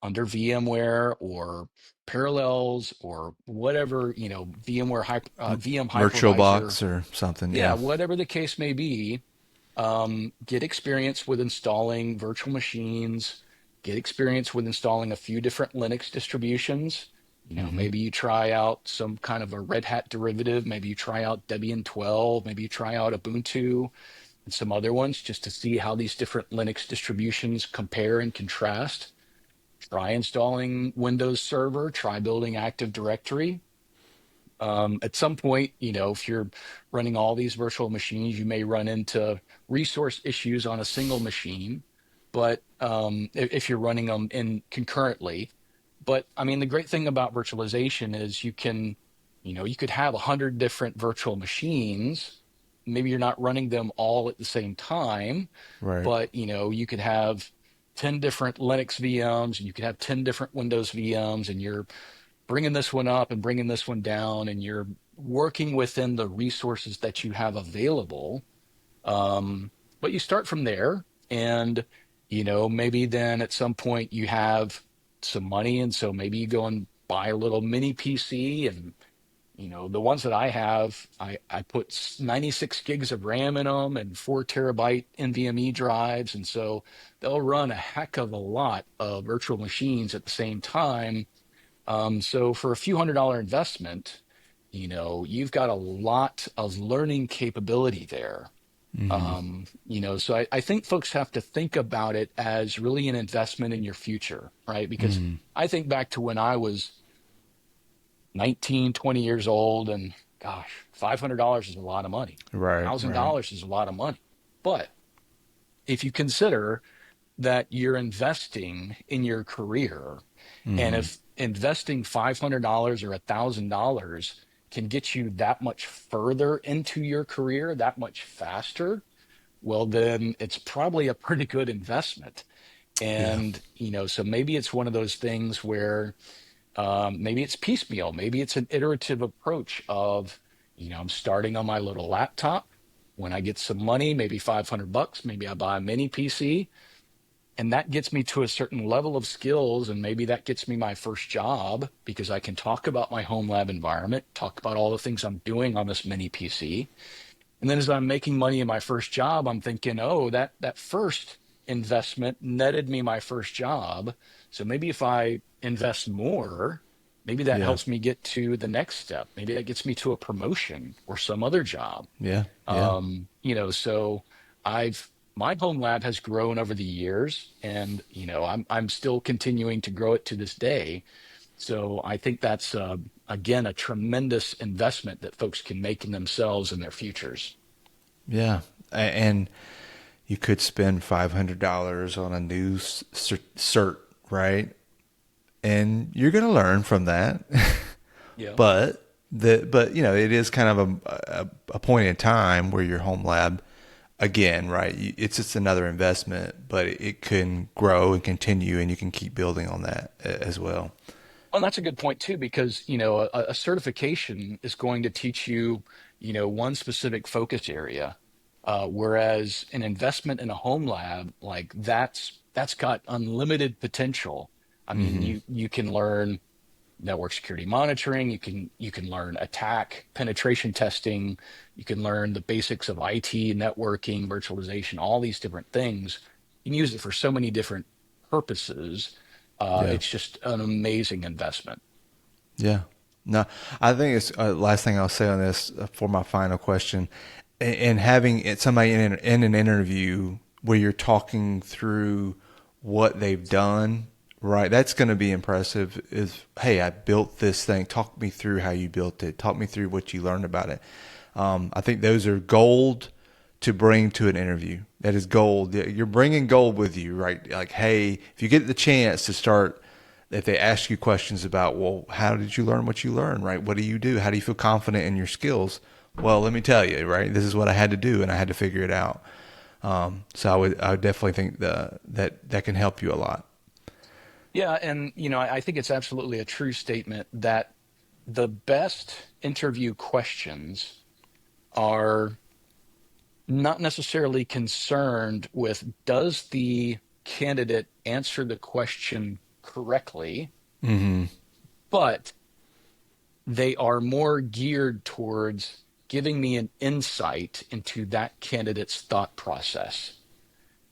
under VMware or Parallels or whatever, VM hypervisor. VirtualBox or something. Yeah, Yeah. whatever the case may be. Get experience with installing virtual machines, get experience with installing a few different Linux distributions. Mm-hmm. Maybe you try out some kind of a Red Hat derivative. Maybe you try out Debian 12. Maybe you try out Ubuntu and some other ones just to see how these different Linux distributions compare and contrast. Try installing Windows Server. Try building Active Directory. At some point, if you're running all these virtual machines, you may run into resource issues on a single machine. But if you're running them in concurrently, but I mean, the great thing about virtualization is you could have 100 different virtual machines. Maybe you're not running them all at the same time, Right. but you could have 10 different Linux VMs, and you could have 10 different Windows VMs, and you're bringing this one up and bringing this one down, and you're working within the resources that you have available. But you start from there, and maybe then at some point you have some money, and so maybe you go and buy a little mini PC. And the ones that I have, I put 96 gigs of RAM in them and 4 terabyte NVMe drives, and so they'll run a heck of a lot of virtual machines at the same time. So for a few $100 investment, you've got a lot of learning capability there. Mm-hmm. So I think folks have to think about it as really an investment in your future, right? Because Mm-hmm. I think back to when I was 19, 20 years old, and gosh, $500 is a lot of money. Right. Right. $1,000 is a lot of money. But if you consider that you're investing in your career, and Mm-hmm. if investing $500 or $1,000 can get you that much further into your career, that much faster, well, then it's probably a pretty good investment. Yeah. And, so maybe it's one of those things where maybe it's piecemeal, maybe it's an iterative approach of, I'm starting on my little laptop. When I get some money, maybe $500, maybe I buy a mini PC, and that gets me to a certain level of skills, and maybe that gets me my first job because I can talk about my home lab environment, talk about all the things I'm doing on this mini PC. And then as I'm making money in my first job, I'm thinking, oh, that first investment netted me my first job. So maybe if I invest more, maybe that Yeah. helps me get to the next step. Maybe that gets me to a promotion or some other job. Yeah. Yeah. So I've my home lab has grown over the years, and I'm still continuing to grow it to this day. So I think that's again a tremendous investment that folks can make in themselves and their futures. Yeah. And you could spend $500 on a new cert, right? And you're going to learn from that. Yeah. But it is kind of a point in time where your home lab, again, right? It's just another investment, but it can grow and continue, and you can keep building on that as well. Well, that's a good point too, because a certification is going to teach you, one specific focus area, whereas an investment in a home lab, like that's got unlimited potential. I mean, Hmm. you can learn network security monitoring, you can learn attack penetration testing, you can learn the basics of IT, networking, virtualization, all these different things. You can use it for so many different purposes. Yeah. It's just an amazing investment. Yeah. No, I think it's last thing I'll say on this for my final question, and having somebody in an interview where you're talking through what they've done, right? That's going to be impressive. Is, hey, I built this thing. Talk me through how you built it. Talk me through what you learned about it. I think those are gold to bring to an interview. That is gold. You're bringing gold with you, right? Like, hey, if you get the chance to start, if they ask you questions about, well, how did you learn what you learned, right? What do you do? How do you feel confident in your skills? Well, let me tell you, right? This is what I had to do, and I had to figure it out. So I would definitely think that can help you a lot. Yeah, and I think it's absolutely a true statement that the best interview questions are not necessarily concerned with does the candidate answer the question correctly, Mm-hmm. but they are more geared towards giving me an insight into that candidate's thought process.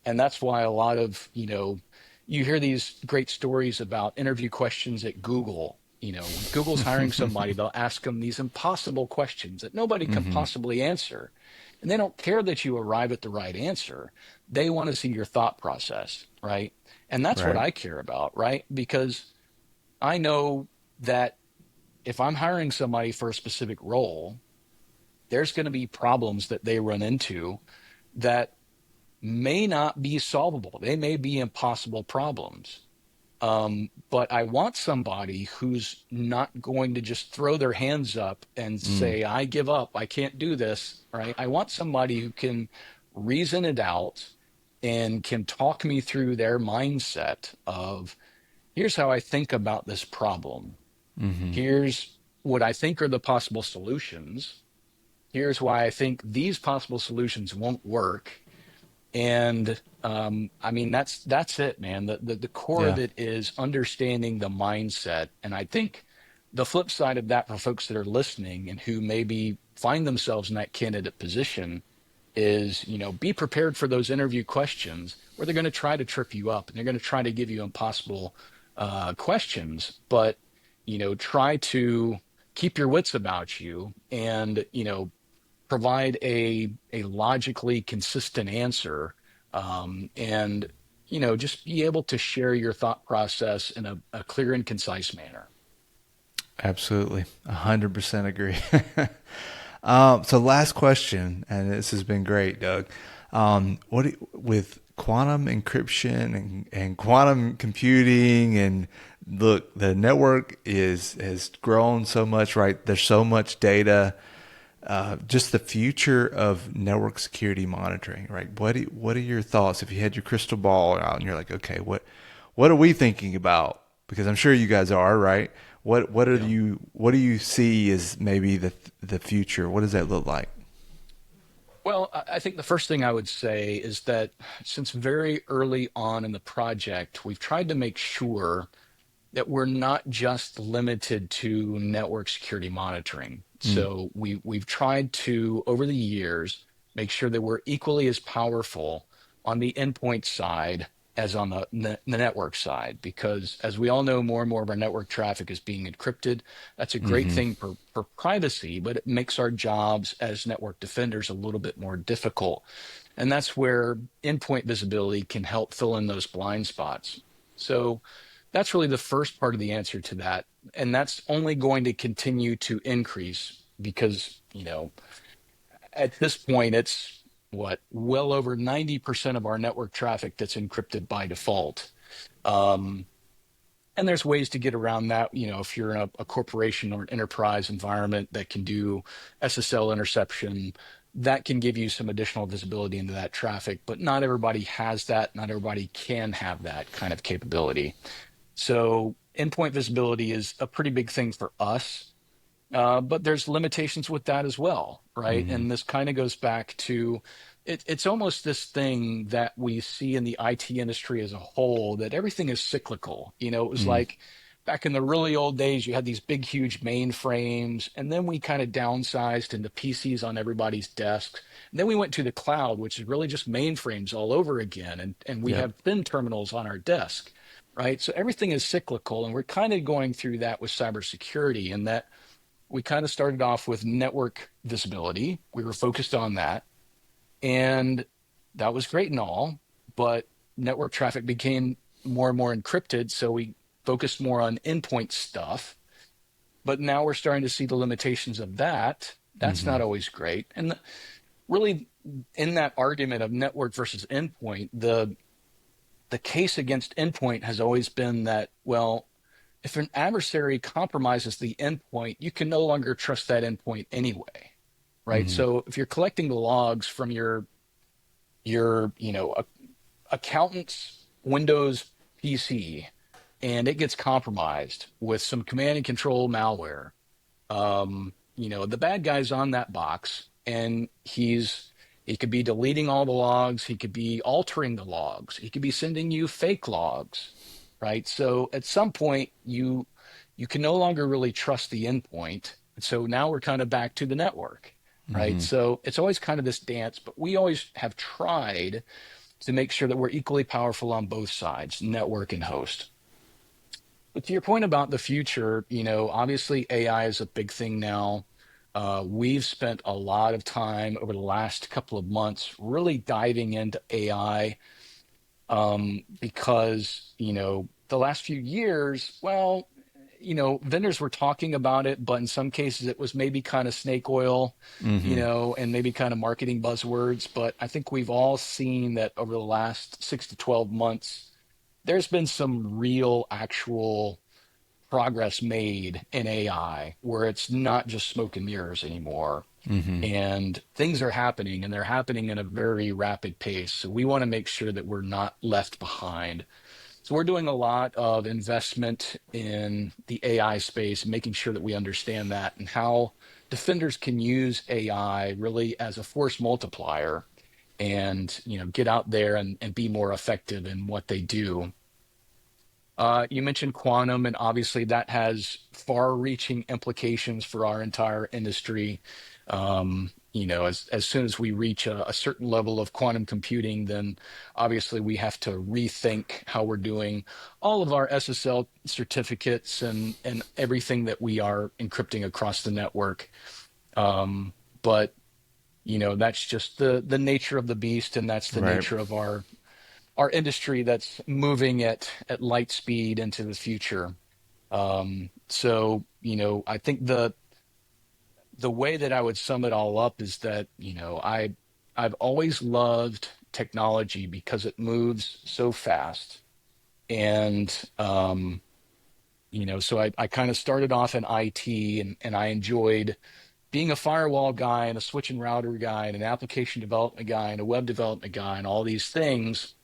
And that's why a lot of, you hear these great stories about interview questions at Google. When Google's hiring somebody, they'll ask them these impossible questions that nobody can Mm-hmm. possibly answer. And they don't care that you arrive at the right answer. They want to see your thought process, right? And that's what Right. I care about, right? Because I know that if I'm hiring somebody for a specific role, there's going to be problems that they run into that may not be solvable. They may be impossible problems. But I want somebody who's not going to just throw their hands up and Mm. say, I give up, I can't do this, right? I want somebody who can reason it out and can talk me through their mindset of, here's how I think about this problem. Mm-hmm. Here's what I think are the possible solutions. Here's why I think these possible solutions won't work. And I mean, that's it, man. The core Yeah. of it is understanding the mindset. And I think the flip side of that for folks that are listening and who maybe find themselves in that candidate position is, be prepared for those interview questions where they're going to try to trip you up and they're going to try to give you impossible questions. But, try to keep your wits about you and, provide a logically consistent answer, and just be able to share your thought process in a clear and concise manner. Absolutely. 100% agree. So last question, and this has been great, Doug. With quantum encryption and quantum computing, and look, the network has grown so much, right? There's so much data. Just the future of network security monitoring, right? What are your thoughts if you had your crystal ball out and you're like, okay, what are we thinking about? Because I'm sure you guys are, right? Yeah. What do you see as maybe the future? What does that look like? Well, I think the first thing I would say is that since very early on in the project, we've tried to make sure that we're not just limited to network security monitoring. Mm, So we've tried to, over the years, make sure that we're equally as powerful on the endpoint side as on the network side, because as we all know, more and more of our network traffic is being encrypted. That's a great mm-hmm. thing for privacy, but it makes our jobs as network defenders a little bit more difficult. And that's where endpoint visibility can help fill in those blind spots. So that's really the first part of the answer to that. And that's only going to continue to increase because, at this point, it's what, well over 90% of our network traffic that's encrypted by default. Um, and there's ways to get around that. If you're in a corporation or an enterprise environment that can do SSL interception, that can give you some additional visibility into that traffic. But not everybody has that. Not everybody can have that kind of capability. So endpoint visibility is a pretty big thing for us, but there's limitations with that as well, right? Mm-hmm. And this kind of goes back to it's almost this thing that we see in the IT industry as a whole, that everything is cyclical. It was Mm, like back in the really old days, you had these big, huge mainframes, and then we kind of downsized into PCs on everybody's desks. And then we went to the cloud, which is really just mainframes all over again. And we yep. have thin terminals on our desk, right? So everything is cyclical. And we're kind of going through that with cybersecurity, and that we kind of started off with network visibility. We were focused on that. And that was great and all, but network traffic became more and more encrypted. So we focused more on endpoint stuff. But now we're starting to see the limitations of that. That's Mm-hmm. not always great. And really, in that argument of network versus endpoint, the case against endpoint has always been that, well, if an adversary compromises the endpoint, you can no longer trust that endpoint anyway, right? Mm-hmm. So if you're collecting the logs from your accountant's Windows PC and it gets compromised with some command and control malware, the bad guy's on that box, and he could be deleting all the logs, he could be altering the logs, he could be sending you fake logs, right? So at some point you can no longer really trust the endpoint. So now we're kind of back to the network, right? Mm-hmm. So it's always kind of this dance, but we always have tried to make sure that we're equally powerful on both sides, network and host. But to your point about the future, obviously AI is a big thing now. We've spent a lot of time over the last couple of months really diving into AI, because, the last few years, well, vendors were talking about it, but in some cases it was maybe kind of snake oil, Mm-hmm. and maybe kind of marketing buzzwords. But I think we've all seen that over the last 6 to 12 months, there's been some real actual progress made in AI where it's not just smoke and mirrors anymore. Mm-hmm. And things are happening, and they're happening in a very rapid pace. So we want to make sure that we're not left behind. So we're doing a lot of investment in the AI space, making sure that we understand that and how defenders can use AI really as a force multiplier and get out there and be more effective in what they do. You mentioned quantum, and obviously that has far-reaching implications for our entire industry. As soon as we reach a certain level of quantum computing, then obviously we have to rethink how we're doing all of our SSL certificates and everything that we are encrypting across the network. But that's just the nature of the beast, and that's the Right. nature of our industry that's moving at light speed into the future. So, I think the way that I would sum it all up is that, I've always loved technology because it moves so fast. And, so I kind of started off in IT, and I enjoyed being a firewall guy and a switch and router guy and an application development guy and a web development guy and all these things.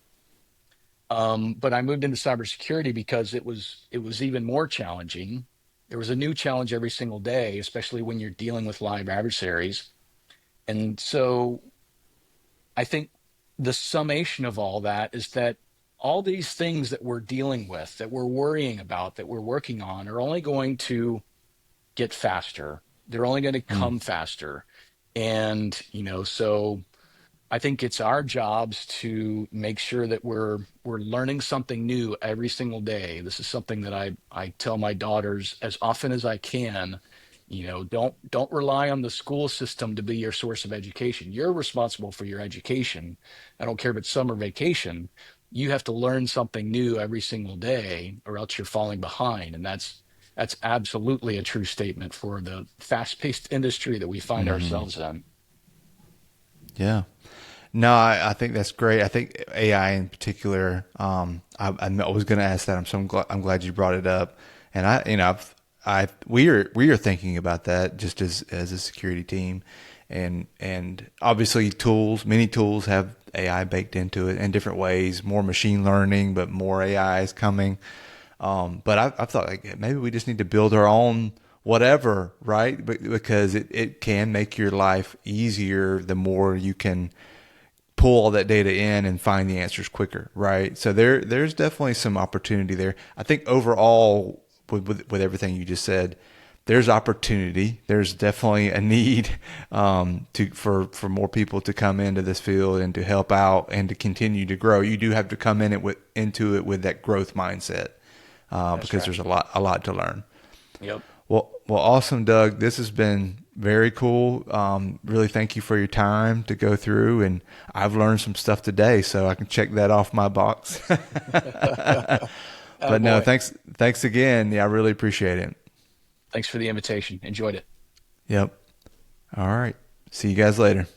But I moved into cybersecurity because it was even more challenging. There was a new challenge every single day, especially when you're dealing with live adversaries. And so I think the summation of all that is that all these things that we're dealing with, that we're worrying about, that we're working on, are only going to get faster. They're only going to Mm. come faster. And, so I think it's our jobs to make sure that we're learning something new every single day. This is something that I tell my daughters as often as I can. Don't rely on the school system to be your source of education. You're responsible for your education. I don't care if it's summer vacation. You have to learn something new every single day, or else you're falling behind. And that's absolutely a true statement for the fast-paced industry that we find Mm-hmm. ourselves in. Yeah. No, I think that's great. I think AI in particular. I was going to ask that. I'm glad you brought it up. And we are thinking about that just as a security team, and obviously many tools have AI baked into it in different ways. More machine learning, but more AI is coming. But I've thought like maybe we just need to build our own whatever, right? Because it can make your life easier the more you can pull all that data in and find the answers quicker, right? So there's definitely some opportunity there. I think overall, with everything you just said, there's opportunity. There's definitely a need for more people to come into this field and to help out and to continue to grow. You do have to come into it with that growth mindset, That's because right. there's a lot to learn. Yep. Well, awesome, Doug. This has been very cool. Really, thank you for your time to go through, and I've learned some stuff today, so I can check that off my box. Oh But no, boy. thanks again. Yeah, I really appreciate it. Thanks for the invitation. Enjoyed it. Yep. All right. See you guys later.